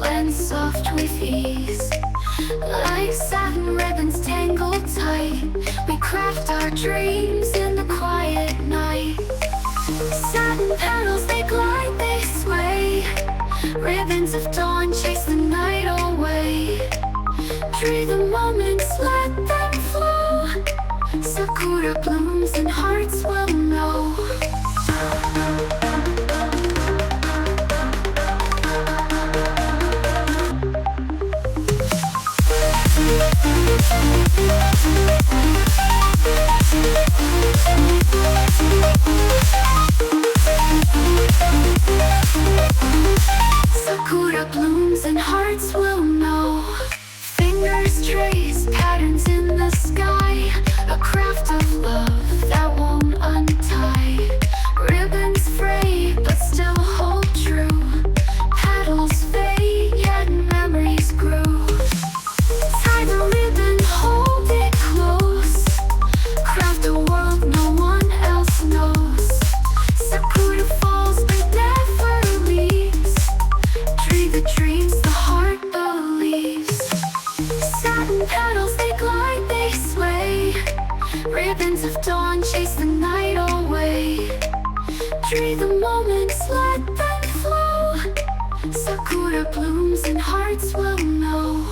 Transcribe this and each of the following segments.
land soft with ease. Like satin ribbons tangled tight, we craft our dreams in the quiet night. Satin petals, they glide, they sway. Ribbons of dawn chase the night away. Dree the moments, let them flow. Sakura blooms and hearts will know. Sakura blooms and hearts will know. Fingers trace patterns in the sky, a craft of love that won't untie. Ribbons fray but still hold true. Petals fade yet memories grew. Tie the ribbon, hold it close. Craft a world no one else knows. Sakura falls but never leaves. Dree the dreams the heart believes. Satin petals, they glide, they sway. Ribbons of dawn chase the night away. Dree the moments, let them flow. Sakura blooms and hearts will know.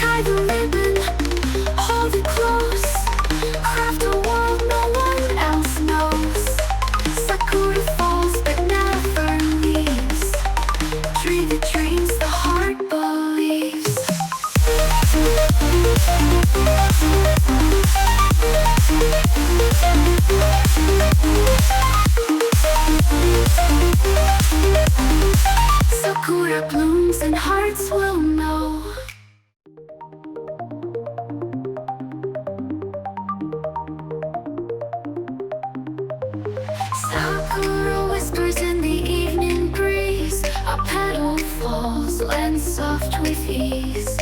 Tie the ribbon, hold it close. Craft a world no one else knows. Sakura falls but never leaves. Dree the dreams the heart believes. Sakura blooms and hearts will know. Sakura whispers in the evening breeze. A petal falls, land soft with ease.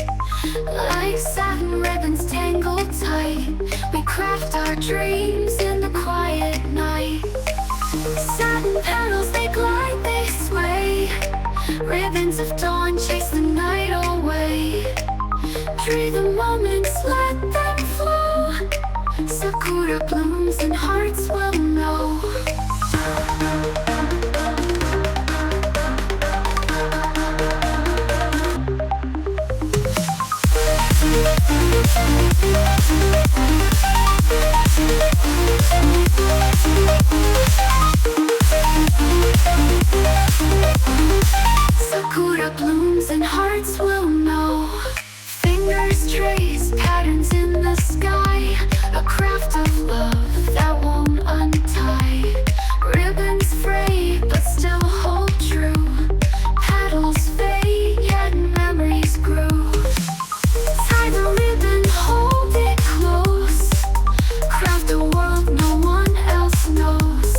Like satin ribbons tangled tight, we craft our dreams in the quiet night. Satin petals, they glide, they sway. Ribbons of dawn chase the night away. Dree the moments, let them flow. Sakura blooms and hearts will know. Sakura blooms and hearts will know. Fingers trace patterns in the sky, a craft of love that won't untie. Ribbons fray but still hold true. Petals fade yet memories grew. Tie the ribbon, hold it close. Craft a world no one else knows.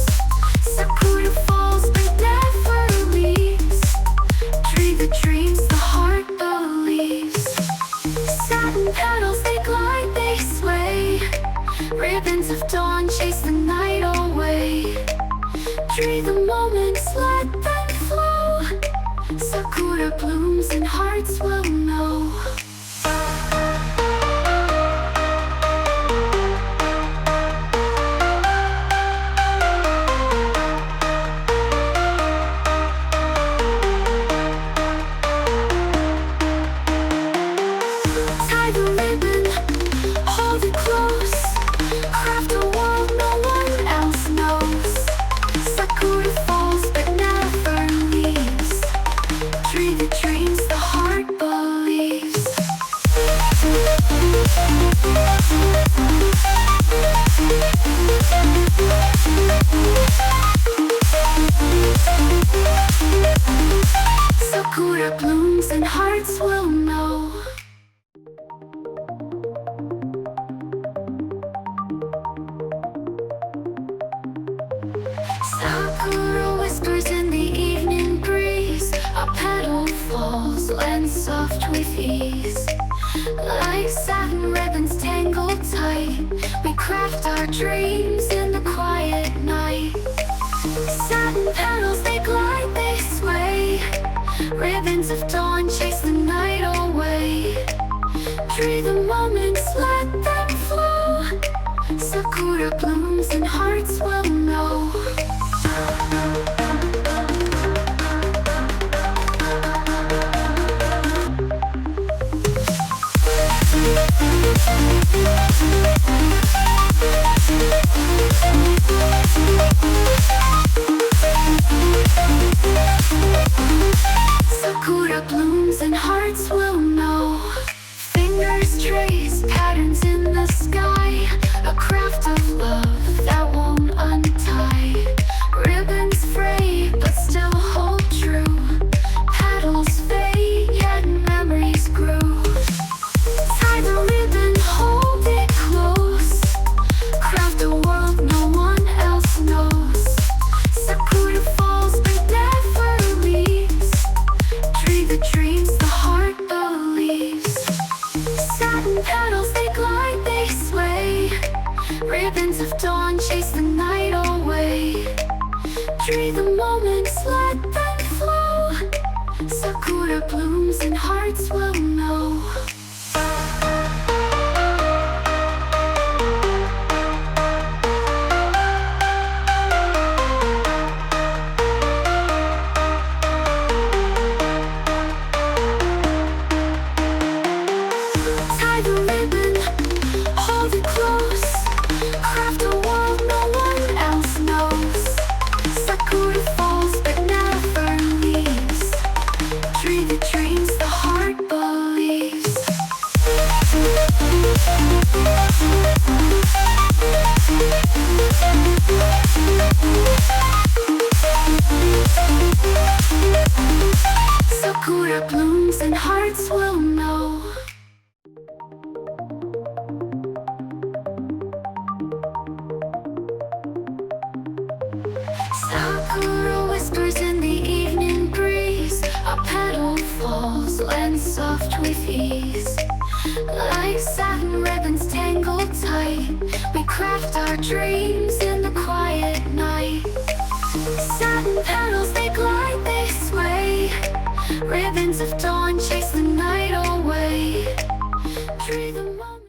Sakura falls but never leaves. Dree the dreams the heart believes. Satin petals, they glide, they sway. Ribbons of dawn chase the night away. Dree the moments, let them flow. Sakura blooms and hearts will know. Tie the ribbon, hold it close. Craft a world no one else knows. Sakura falls but never leaves. Dree the dreams the heart believes. Sakura blooms and hearts will know. Sakura whispers in the evening breeze. A petal falls, land soft with ease. Like satin ribbons tangled tight, we craft our dreams in the quiet night. Satin petals, they glide, they sway. Ribbons of dawn chase the night away. Dree the moments, let them flow. Sakura blooms and hearts will know. Sakura blooms and hearts will know. Fingers trace patterns in the sky, a craft of love that won't untie. Ribbons fray but still hold true. Petals fade yet memories grew. Tie the ribbon, hold it close. Craft a world no one else knows. Sakura falls but never leaves. Dree the dreams the heart believes. Satin petals, they glide, they sway. Ribbons of dawn chase the night away. Dree the moments, let them flow. Sakura blooms and hearts will know. Tie the ribbon, hold it close. Craft a world no one else knows. Sakura falls but never leaves. Dree the dreams the heart believes. Sakura blooms and hearts will know. Sakura whispers in the evening breeze. A petal falls, land soft with ease. Like satin ribbons tangled tight, we craft our dreams in the quiet night. Satin petals, they glide, they sway. Ribbons of dawn chase the night away. Dree the moment.